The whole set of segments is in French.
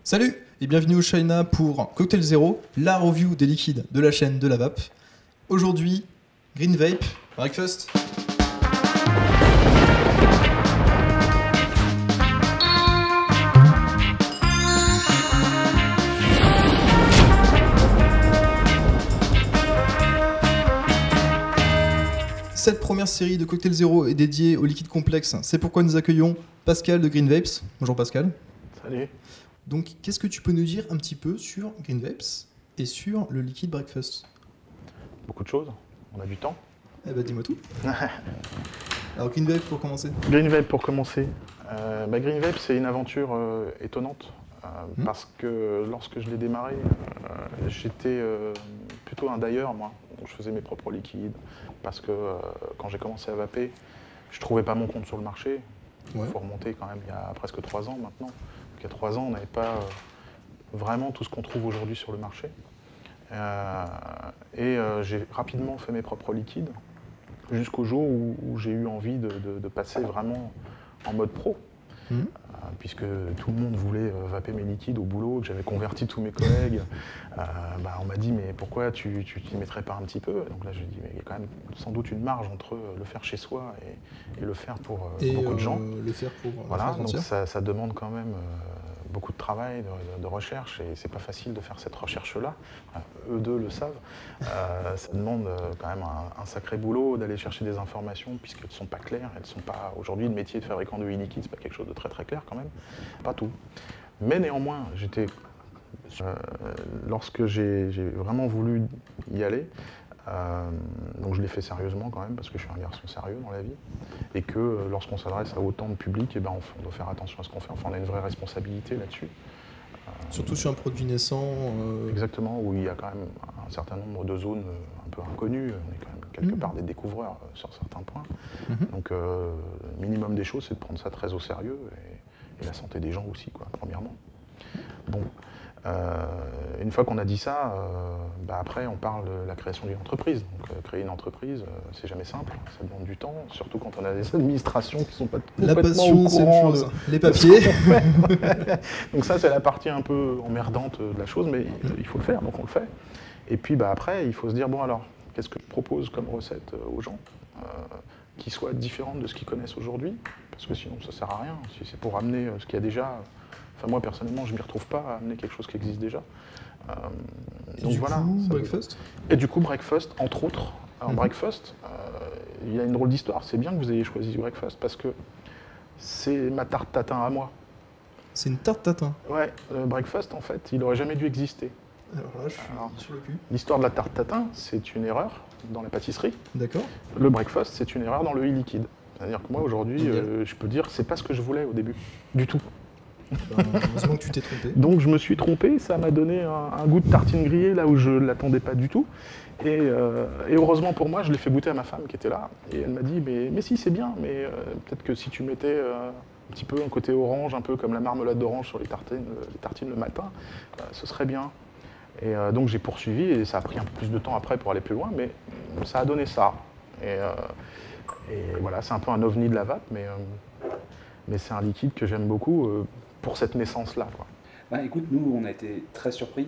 Salut et bienvenue au China pour Cocktail Zero, la review des liquides de la chaîne de la vape. Aujourd'hui, Green Vape, Breakfast. Cette première série de Cocktail Zero est dédiée au liquide complexe. C'est pourquoi nous accueillons Pascal de Green Vapes. Bonjour Pascal. Salut. Donc, qu'est-ce que tu peux nous dire un petit peu sur Green Vapes et sur le liquide Breakfast? Beaucoup de choses, on a du temps. Eh ben, dis-moi tout. Alors, Green Vape pour commencer. Green Vape pour commencer. Green Vape, c'est une aventure étonnante parce que lorsque je l'ai démarré, j'étais plutôt un dailleur, moi. Je faisais mes propres liquides parce que quand j'ai commencé à vaper, je ne trouvais pas mon compte sur le marché. Il faut remonter quand même il y a presque 3 ans maintenant. Donc, il y a 3 ans, on n'avait pas vraiment tout ce qu'on trouve aujourd'hui sur le marché. J'ai rapidement fait mes propres liquides jusqu'au jour où j'ai eu envie de passer vraiment en mode pro. Puisque tout le monde voulait vaper mes liquides au boulot, que j'avais converti tous mes collègues. On m'a dit mais pourquoi tu t'y mettrais pas un petit peu? Donc là je dis mais il y a quand même sans doute une marge entre le faire chez soi et le faire pour beaucoup de gens. Le faire pour voilà, donc ça demande quand même beaucoup de travail, de recherche, et c'est pas facile de faire cette recherche-là. Eux deux le savent. Ça demande quand même un sacré boulot d'aller chercher des informations puisqu'elles ne sont pas claires. Elles sont pas aujourd'hui le métier de fabricant de e-liquide, c'est pas quelque chose de très très clair quand même. Pas tout. Mais néanmoins, lorsque j'ai vraiment voulu y aller, donc je l'ai fait sérieusement quand même parce que je suis un garçon sérieux dans la vie et que lorsqu'on s'adresse à autant de public, on doit faire attention à ce qu'on fait. Enfin, on a une vraie responsabilité là-dessus. Surtout sur un produit naissant. Exactement, où il y a quand même un certain nombre de zones un peu inconnues. On est quand même quelque part des découvreurs sur certains points. Donc, le minimum des choses, c'est de prendre ça très au sérieux et la santé des gens aussi, quoi, premièrement. Bon. Une fois qu'on a dit ça, après on parle de la création d'une entreprise. Donc, créer une entreprise, c'est jamais simple, ça demande du temps, surtout quand on a des administrations qui ne sont pas complètement la passion, au c'est une courant chose. Les papiers. Donc ça, c'est la partie un peu emmerdante de la chose, mais il faut le faire, donc on le fait. Et puis après, il faut se dire, bon alors, qu'est-ce que je propose comme recette aux gens qui soit différente de ce qu'ils connaissent aujourd'hui, parce que sinon ça ne sert à rien. Si c'est pour amener ce qu'il y a déjà... Enfin, moi, personnellement, je ne m'y retrouve pas à amener quelque chose qui existe déjà. Donc voilà. Breakfast. Et du coup, Breakfast, entre autres. Alors, Breakfast, il y a une drôle d'histoire. C'est bien que vous ayez choisi Breakfast parce que c'est ma tarte tatin à moi. C'est une tarte tatin? Ouais, Breakfast, en fait, il n'aurait jamais dû exister. Alors là, je suis sur le cul. L'histoire de la tarte tatin, c'est une erreur dans la pâtisserie. D'accord. Le Breakfast, c'est une erreur dans le e-liquide. C'est-à-dire que moi, aujourd'hui, je peux dire que c'est pas ce que je voulais au début, du tout. Heureusement que tu t'es trompé. Donc je me suis trompé, ça m'a donné un goût de tartine grillée là où je ne l'attendais pas du tout. Et heureusement pour moi, je l'ai fait goûter à ma femme qui était là. Et elle m'a dit, mais si, c'est bien, mais peut-être que si tu mettais un petit peu un côté orange, un peu comme la marmelade d'orange sur les tartines le matin, ce serait bien. Et donc j'ai poursuivi, et ça a pris un peu plus de temps après pour aller plus loin, mais ça a donné ça. Et voilà, c'est un peu un ovni de la vape, mais c'est un liquide que j'aime beaucoup pour cette naissance-là. Écoute, nous, on a été très surpris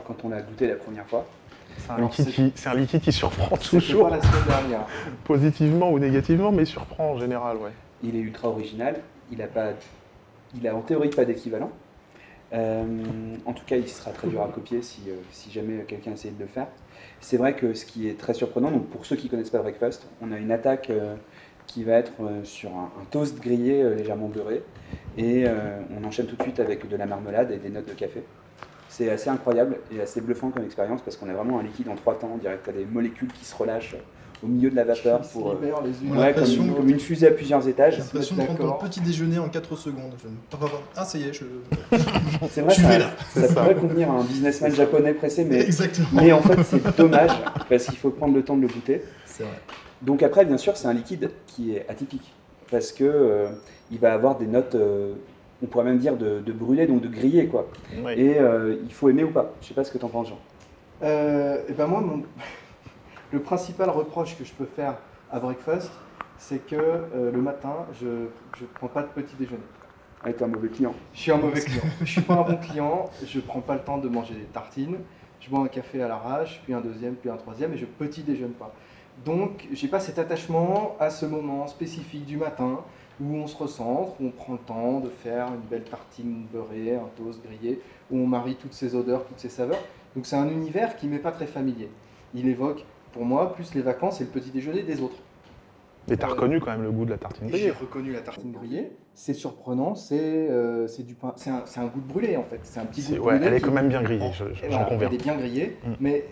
quand on l'a goûté la première fois. C'est un liquide qui surprend toujours. C'était pas la semaine dernière. Positivement ou négativement, mais surprend en général, ouais. Il est ultra original. Il a en théorie pas d'équivalent. En tout cas, il sera très dur à copier si jamais quelqu'un essaye de le faire. C'est vrai que ce qui est très surprenant, donc pour ceux qui ne connaissent pas Breakfast, on a une attaque qui va être sur un toast grillé légèrement beurré, et on enchaîne tout de suite avec de la marmelade et des notes de café. C'est assez incroyable et assez bluffant comme expérience parce qu'on a vraiment un liquide en 3 temps, on dirait que tu as des molécules qui se relâchent au milieu de la vapeur comme une fusée à plusieurs étages. J'ai l'impression de prendre ton petit déjeuner en 4 secondes. Ah ça y est, c'est vrai, ça pourrait convenir à un businessman japonais pressé, mais en fait c'est dommage parce qu'il faut prendre le temps de le goûter. C'est vrai. Donc après, bien sûr, c'est un liquide qui est atypique parce que il va avoir des notes, on pourrait même dire de brûlé, donc de grillé, quoi. Oui. Et il faut aimer ou pas. Je sais pas ce que tu en penses, Jean. Moi, le principal reproche que je peux faire à Breakfast, c'est que le matin, je ne prends pas de petit déjeuner. Ah, t'es un mauvais client. Je suis un mauvais client. Je suis pas un bon client. Je prends pas le temps de manger des tartines. Je bois un café à l'arrache, puis un deuxième, puis un troisième, et je petit déjeune pas. Donc, j'ai pas cet attachement à ce moment spécifique du matin où on se recentre, où on prend le temps de faire une belle tartine beurrée, un toast grillé, où on marie toutes ces odeurs, toutes ces saveurs. Donc, c'est un univers qui m'est pas très familier. Il évoque, pour moi, plus les vacances et le petit déjeuner des autres. Et t'as reconnu quand même le goût de la tartine J'ai grillée. reconnu la tartine grillée. C'est surprenant, c'est du pain. C'est un goût de brûlé en fait. C'est un petit goût de Ouais, brûlé. elle est qui- quand même bien grillée, Et j'en voilà, conviens. Elle est bien grillée, Mm. mais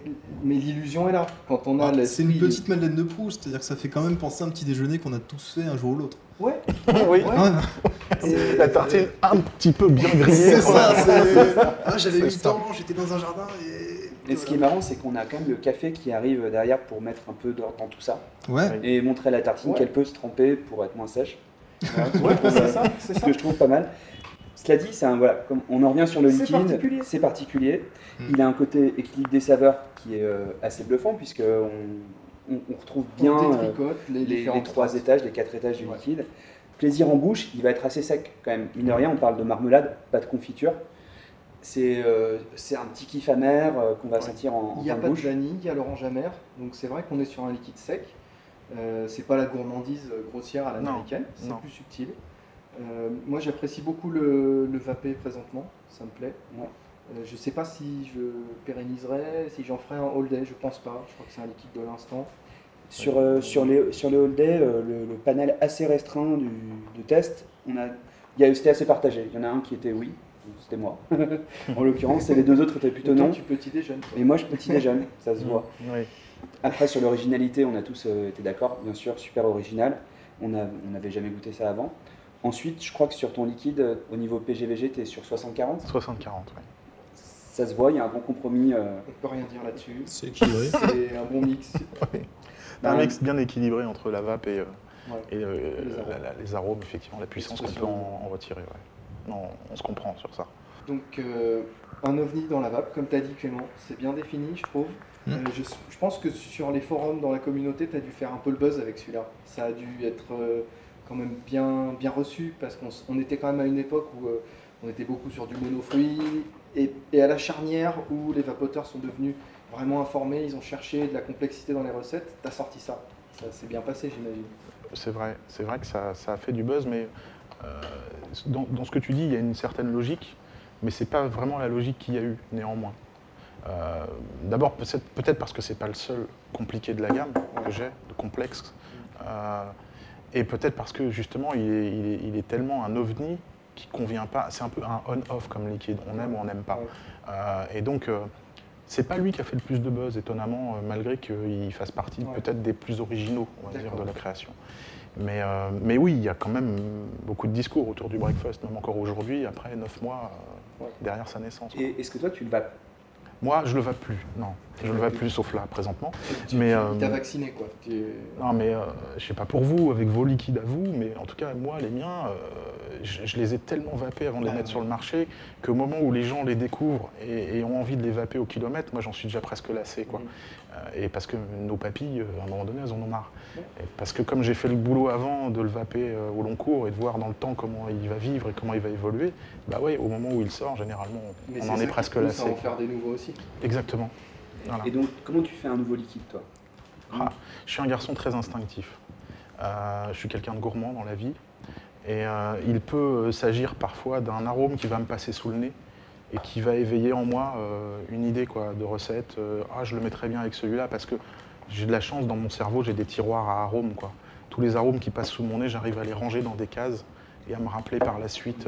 l'illusion est là. Quand on a C'est une l'esprit- petite Madeleine de Proust, c'est-à-dire que ça fait quand même penser à un petit déjeuner qu'on a tous fait un jour ou l'autre. Ouais. Oui, ouais. Ouais. la tartine un petit peu bien grillée. C'est quand ça, même. j'avais C'est 8 ça. ans, j'étais dans un jardin et... Et ce qui est marrant, c'est qu'on a quand même le café qui arrive derrière pour mettre un peu d'ordre dans tout ça Ouais, et montrer à la tartine Ouais. qu'elle peut se tremper pour être moins sèche. Voilà, Ouais, c'est ça. C'est ce ça. que je trouve pas mal. Cela dit, voilà, comme on en revient sur le C'est liquide, particulier. c'est particulier. Mm. Il a un côté équilibre des saveurs qui est assez bluffant puisque on retrouve bien On détricote les les différentes 3 traces. étages, les 4 étages du Ouais. liquide. Plaisir en bouche, il va être assez sec quand même. Mine de rien, on parle de marmelade, pas de confiture. C'est un petit kiff amer qu'on va Ouais. sentir en Il n'y a fin pas de bouche. vanille, il y a l'orange amer. Donc c'est vrai qu'on est sur un liquide sec. C'est pas la gourmandise grossière à l'américaine, c'est non. plus subtil. Moi j'apprécie beaucoup le vapé présentement, ça me plaît. Ouais. Je sais pas si je pérenniserai, si j'en ferai un all day, je pense pas. Je crois que c'est un liquide de l'instant. Sur le all day, le panel assez restreint du test, c'était assez partagé. Il y en a un qui était oui, c'était moi. En l'occurrence, et les 2 autres étaient plutôt Toi, non. tu petit déjeunes. toi. Et moi, je petit déjeune, ça se voit. Oui. Après, sur l'originalité, on a tous été d'accord, bien sûr, super original. On n'avait jamais goûté ça avant. Ensuite, je crois que sur ton liquide, au niveau PGVG, tu es sur 60-40. 60-40, oui. Ça se voit, il y a un bon compromis. On peut rien dire là-dessus. c'est équilibré. C'est un bon mix. Un mix bien équilibré entre la vape et, Ouais. et arômes. les arômes, effectivement, la puissance qu'on peut en retirer. Ouais. Non, on se comprend sur ça. Donc un ovni dans la vape, comme tu as dit Clément, c'est bien défini, je trouve. Mm. Je pense que sur les forums dans la communauté, tu as dû faire un peu le buzz avec celui-là. Ça a dû être quand même bien reçu parce qu'on était quand même à une époque où on était beaucoup sur du monofruit et à la charnière où les vapoteurs sont devenus vraiment informés, ils ont cherché de la complexité dans les recettes, tu as sorti ça. Ça s'est bien passé, j'imagine. C'est vrai que ça a fait du buzz, mais dans ce que tu dis, il y a une certaine logique, mais c'est pas vraiment la logique qu'il y a eu néanmoins. D'abord, peut-être parce que c'est pas le seul compliqué de la gamme que j'ai, de complexe, et peut-être parce que justement, il est tellement un ovni qui convient pas. C'est un peu un on-off comme liquide, on aime ou on n'aime pas. Ouais. Et donc, c'est pas lui qui a fait le plus de buzz, étonnamment, malgré qu'il fasse partie Ouais. peut-être des plus originaux, on va dire, D'accord. de la création. Mais oui, il y a quand même beaucoup de discours autour du breakfast, même encore aujourd'hui, après 9 mois Ouais. derrière sa naissance. quoi. Et est-ce que toi, tu le vapes? Moi, je le vape plus, non. Je le vape plus, sauf là, présentement. Tu Mais, t'as vacciné quoi. Non, mais je sais pas pour vous, avec vos liquides à vous, mais en tout cas, moi, les miens, je les ai tellement vapés avant de les mettre sur le marché qu'au moment où les gens les découvrent et ont envie de les vaper au kilomètre, moi, j'en suis déjà presque lassé, quoi. Et parce que nos papilles, à un moment donné, elles en ont marre. Et parce que comme j'ai fait le boulot avant de le vaper au long cours et de voir dans le temps comment il va vivre et comment il va évoluer, bah ouais, au moment où il sort, généralement, Mais on c'est en ça est qui presque pousse à lassé. en faire des nouveaux aussi. Exactement. Voilà. Et donc, comment tu fais un nouveau liquide, toi? Ah, je suis un garçon très instinctif. Je suis quelqu'un de gourmand dans la vie. Et il peut s'agir parfois d'un arôme qui va me passer sous le nez et qui va éveiller en moi une idée quoi, de recette. Je le mettrais bien avec celui-là parce que j'ai de la chance dans mon cerveau, j'ai des tiroirs à arômes. Quoi. Tous les arômes qui passent sous mon nez, j'arrive à les ranger dans des cases et à me rappeler par la suite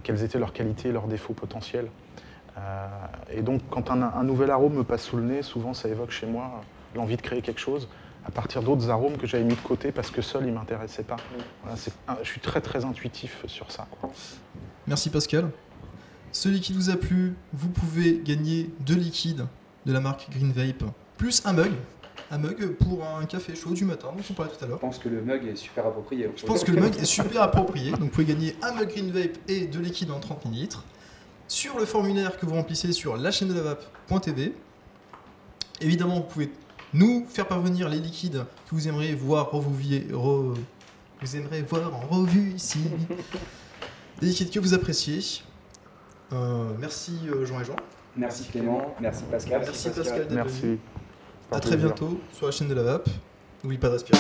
quelles étaient leurs qualités et leurs défauts potentiels. Et donc, quand un nouvel arôme me passe sous le nez, souvent ça évoque chez moi l'envie de créer quelque chose à partir d'autres arômes que j'avais mis de côté parce que seul ils ne m'intéressaient pas. Voilà, je suis très très intuitif sur ça. Quoi. Merci Pascal. Celui qui vous a plu, vous pouvez gagner 2 liquides de la marque Green Vape, plus un mug. Un mug pour un café chaud du matin, dont on parlait tout à l'heure. Je pense que le mug est super approprié. Je pense que le mug est super approprié, donc vous pouvez gagner un mug Green Vape et 2 liquides en 30 ml sur le formulaire que vous remplissez sur la chaîne de la vape.tv. Évidemment, vous pouvez nous faire parvenir les liquides que vous aimeriez voir vous aimeriez voir en revue ici. Des liquides que vous appréciez. Merci Jean et Jean. Merci Clément, merci Pascal. Merci Pascal d'être venu. Merci. À très bientôt sur la chaîne de la VAP. N'oublie pas de respirer.